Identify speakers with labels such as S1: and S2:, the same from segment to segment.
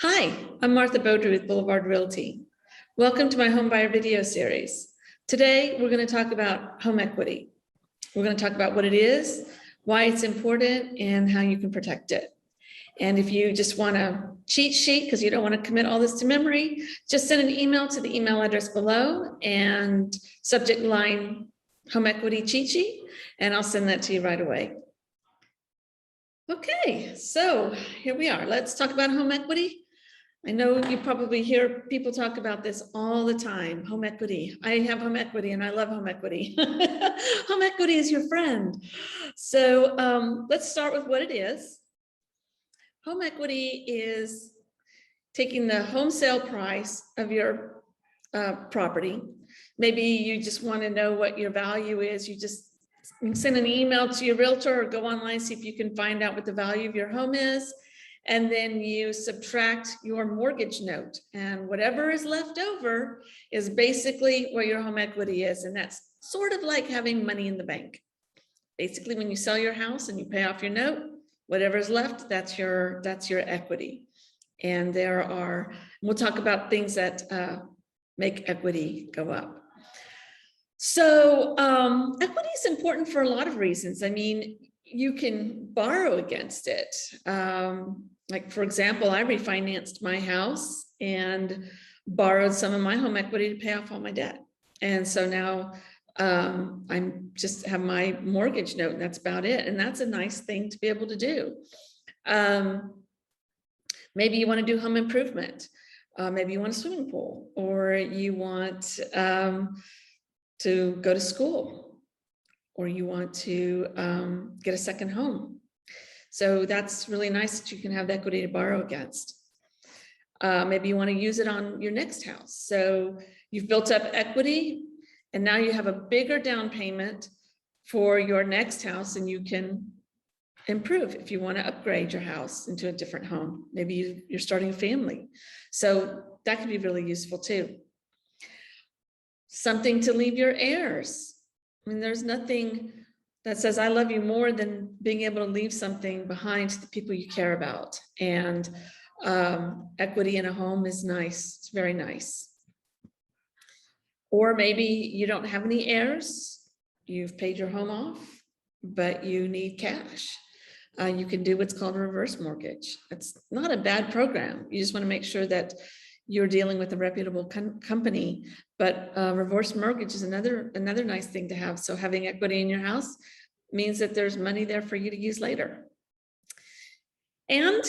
S1: Hi, I'm Martha Beaudry with Boulevard Realty. Welcome to my home buyer video series. Today, we're going to talk about home equity. We're going to talk about what it is, why it's important, and how you can protect it. And if you just want a cheat sheet because you don't want to commit all this to memory, just send an email to the email address below and subject line home equity cheat sheet, and I'll send that to you right away. Okay, so here we are. Let's talk about home equity. I know you probably hear people talk about this all the time, home equity. I have home equity and I love home equity. Home equity is your friend. So let's start with what it is. Home equity is taking the home sale price of your property. Maybe you just want to know what your value is. You just send an email to your realtor or go online, see if you can find out what the value of your home is. And then you subtract your mortgage note, and whatever is left over is basically what your home equity is. And that's sort of like having money in the bank. Basically, when you sell your house and you pay off your note, whatever's left, that's your equity. And we'll talk about things that make equity go up. So equity is important for a lot of reasons. I mean, you can borrow against it. Like, for example, I refinanced my house and borrowed some of my home equity to pay off all my debt. And so now I'm just have my mortgage note, and that's about it. And that's a nice thing to be able to do. Maybe you want to do home improvement. Maybe you want a swimming pool, or you want to go to school, or you want to get a second home. So that's really nice that you can have the equity to borrow against. Maybe you want to use it on your next house. So you've built up equity and now you have a bigger down payment for your next house, and you can improve if you want to upgrade your house into a different home. Maybe you're starting a family. So that can be really useful too. Something to leave your heirs. I mean, there's nothing that says I love you more than being able to leave something behind to the people you care about. And equity in a home is nice. It's very nice. Or maybe you don't have any heirs. You've paid your home off, but you need cash. You can do what's called a reverse mortgage. It's not a bad program. You just want to make sure that you're dealing with a reputable company, but reverse mortgage is another nice thing to have. So having equity in your house means that there's money there for you to use later. And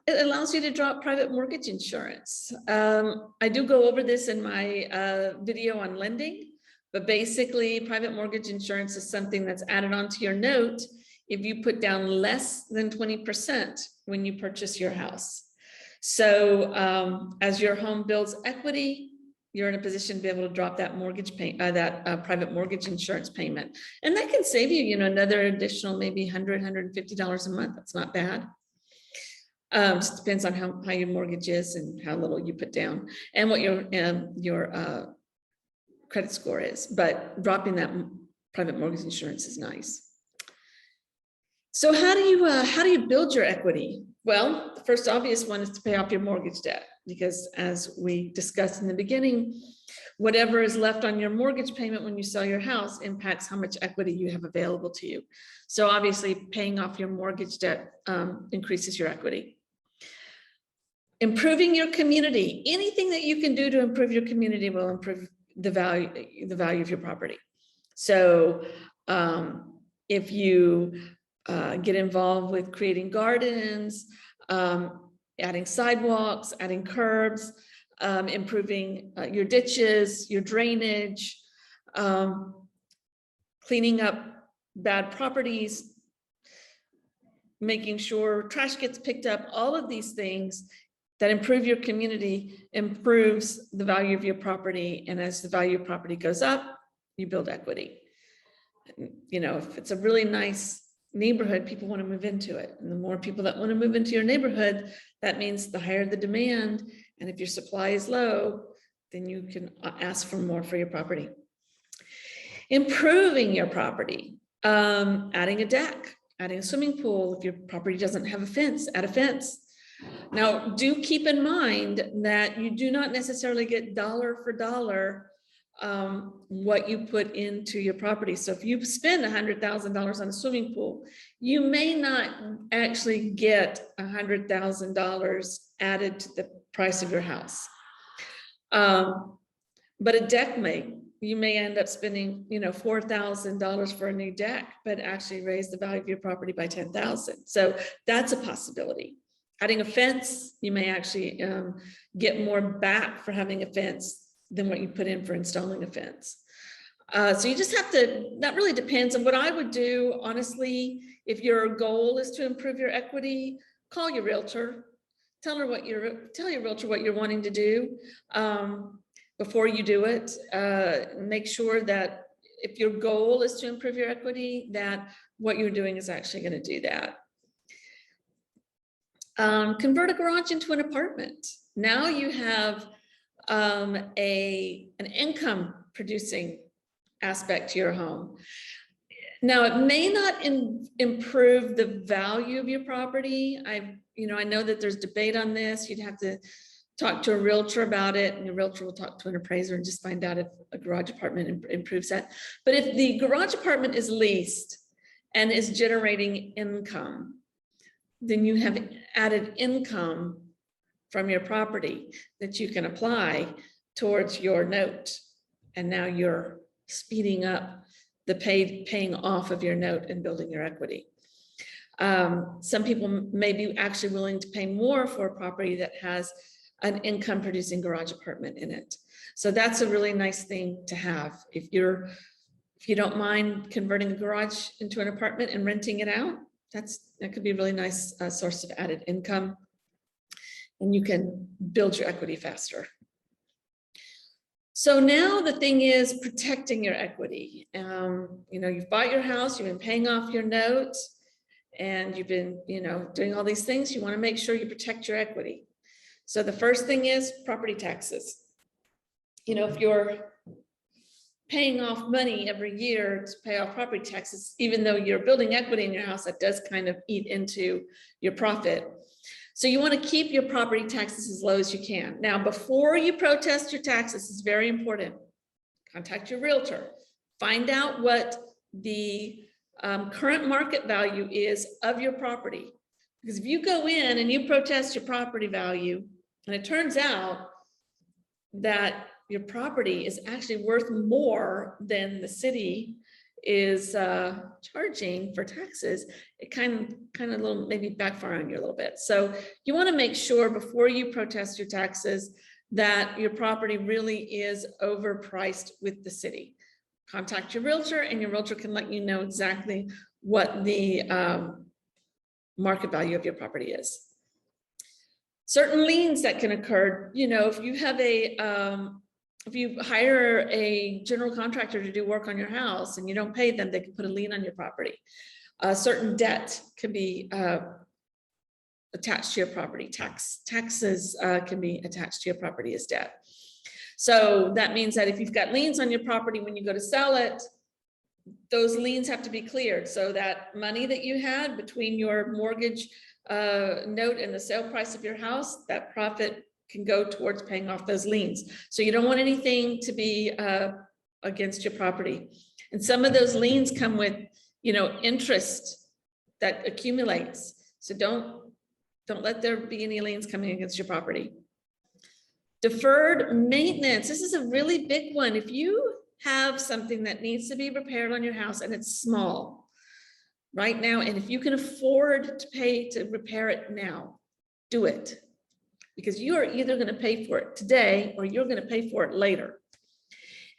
S1: it allows you to drop private mortgage insurance. I do go over this in my video on lending, but basically private mortgage insurance is something that's added onto your note if you put down less than 20% when you purchase your house. So as your home builds equity, you're in a position to be able to drop that mortgage private mortgage insurance payment. And that can save you, another additional maybe $100, $150 a month. That's not bad. Just depends on how your mortgage is and how little you put down and what your credit score is. But dropping that private mortgage insurance is nice. So how do you build your equity? Well, the first obvious one is to pay off your mortgage debt, because as we discussed in the beginning, whatever is left on your mortgage payment when you sell your house impacts how much equity you have available to you. So obviously paying off your mortgage debt increases your equity. Improving your community. Anything that you can do to improve your community will improve the value of your property. So if you get involved with creating gardens, adding sidewalks, adding curbs, improving your ditches, your drainage, cleaning up bad properties, making sure trash gets picked up, all of these things that improve your community improves the value of your property. And as the value of property goes up, you build equity. If it's a really nice neighborhood, people want to move into it. And the more people that want to move into your neighborhood, that means the higher the demand. And if your supply is low, then you can ask for more for your property. Improving your property, adding a deck, adding a swimming pool. If your property doesn't have a fence, add a fence. Now, do keep in mind that you do not necessarily get dollar for dollar what you put into your property. So if you spend $100,000 on a swimming pool, you may not actually get $100,000 added to the price of your house. But a deck you may end up spending, $4,000 for a new deck, but actually raise the value of your property by $10,000. So that's a possibility. Adding a fence, you may actually get more back for having a fence than what you put in for installing a fence. So you just have to, that really depends on what I would do. Honestly, if your goal is to improve your equity, call your realtor, tell your realtor what you're wanting to do before you do it. Make sure that if your goal is to improve your equity, that what you're doing is actually going to do that. Convert a garage into an apartment. Now you have an income producing aspect to your home. Now it may not improve the value of your property. I know that there's debate on this. You'd have to talk to a realtor about it, and a realtor will talk to an appraiser and just find out if a garage apartment improves that. But if the garage apartment is leased and is generating income, then you have added income from your property that you can apply towards your note. And now you're speeding up the paying off of your note and building your equity. Some people may be actually willing to pay more for a property that has an income producing garage apartment in it. So that's a really nice thing to have. If you don't mind converting a garage into an apartment and renting it out, that could be a really nice source of added income, and you can build your equity faster. So now the thing is protecting your equity. You've bought your house, you've been paying off your note, and you've been, doing all these things. You want to make sure you protect your equity. So the first thing is property taxes. If you're paying off money every year to pay off property taxes, even though you're building equity in your house, that does kind of eat into your profit. So you want to keep your property taxes as low as you can. Now, before you protest your taxes, it's very important. Contact your realtor. Find out what the current market value is of your property. Because if you go in and you protest your property value, and it turns out that your property is actually worth more than the city is charging for taxes, it kind of little maybe backfire on you a little bit. So you want to make sure before you protest your taxes that your property really is overpriced with the city. Contact your realtor, and your realtor can let you know exactly what the market value of your property is. Certain liens that can occur, if you have if you hire a general contractor to do work on your house and you don't pay them, they can put a lien on your property. Certain debt can be attached to your property. Taxes can be attached to your property as debt. So that means that if you've got liens on your property, when you go to sell it, those liens have to be cleared. So that money that you had between your mortgage note and the sale price of your house, that profit can go towards paying off those liens. So you don't want anything to be against your property. And some of those liens come with, interest that accumulates. So don't let there be any liens coming against your property. Deferred maintenance. This is a really big one. If you have something that needs to be repaired on your house and it's small right now, and if you can afford to pay to repair it now, do it. Because you are either going to pay for it today or you're going to pay for it later.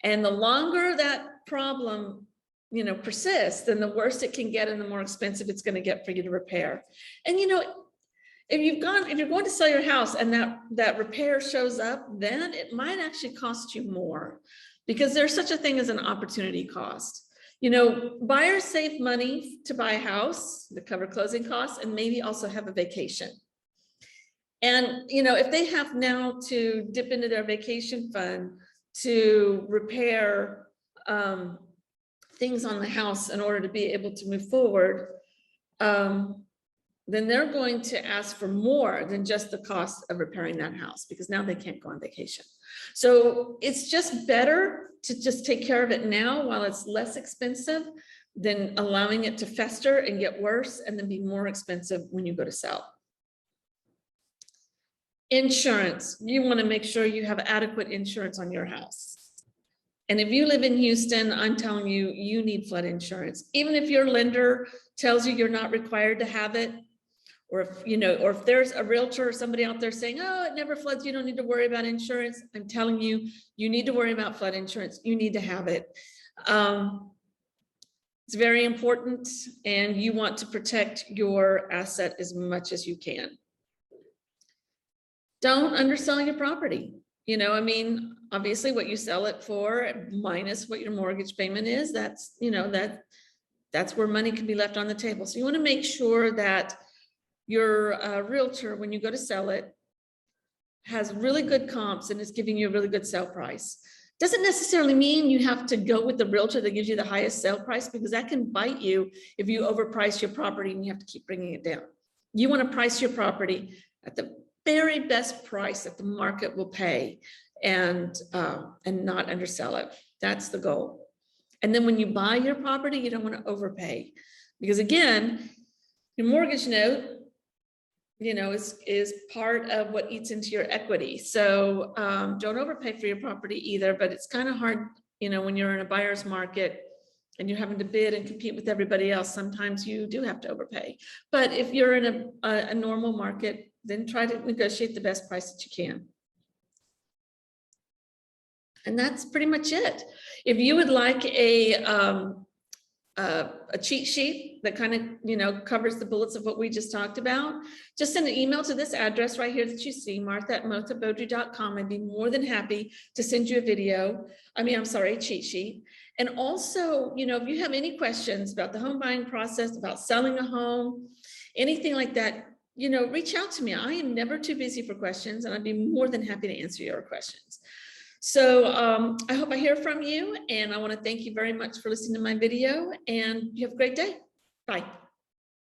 S1: And the longer that problem, persists, then the worse it can get and the more expensive it's going to get for you to repair. And, if you're going to sell your house and that repair shows up, then it might actually cost you more, because there's such a thing as an opportunity cost. Buyers save money to buy a house, to cover closing costs, and maybe also have a vacation. And, if they have now to dip into their vacation fund to repair things on the house in order to be able to move forward, then they're going to ask for more than just the cost of repairing that house, because now they can't go on vacation. So it's just better to just take care of it now while it's less expensive than allowing it to fester and get worse and then be more expensive when you go to sell. Insurance, you want to make sure you have adequate insurance on your house. And if you live in Houston, I'm telling you, you need flood insurance. Even if your lender tells you you're not required to have it, or if, you know, or if there's a realtor or somebody out there saying, oh, it never floods, you don't need to worry about insurance. I'm telling you, you need to worry about flood insurance. You need to have it. It's very important, and you want to protect your asset as much as you can. Don't undersell your property. You know, I mean, obviously what you sell it for minus what your mortgage payment is, that's, you know, that's where money can be left on the table. So you want to make sure that your realtor, when you go to sell it, has really good comps and is giving you a really good sale price. Doesn't necessarily mean you have to go with the realtor that gives you the highest sale price, because that can bite you if you overprice your property and you have to keep bringing it down. You want to price your property at the very best price that the market will pay, and not undersell it. That's the goal. And then when you buy your property, you don't want to overpay, because again, your mortgage note, you know, is part of what eats into your equity. So don't overpay for your property either, but it's kind of hard, you know, when you're in a buyer's market and you're having to bid and compete with everybody else, sometimes you do have to overpay. But if you're in a normal market, then try to negotiate the best price that you can. And that's pretty much it. If you would like a cheat sheet that kind of, you know, covers the bullets of what we just talked about, just send an email to this address right here that you see, martha@mothabodri.com. I'd be more than happy to send you a video. A cheat sheet. And also, you know, if you have any questions about the home buying process, about selling a home, anything like that, you know, reach out to me. I am never too busy for questions, and I'd be more than happy to answer your questions. So I hope I hear from you, and I want to thank you very much for listening to my video, and you have a great day. Bye.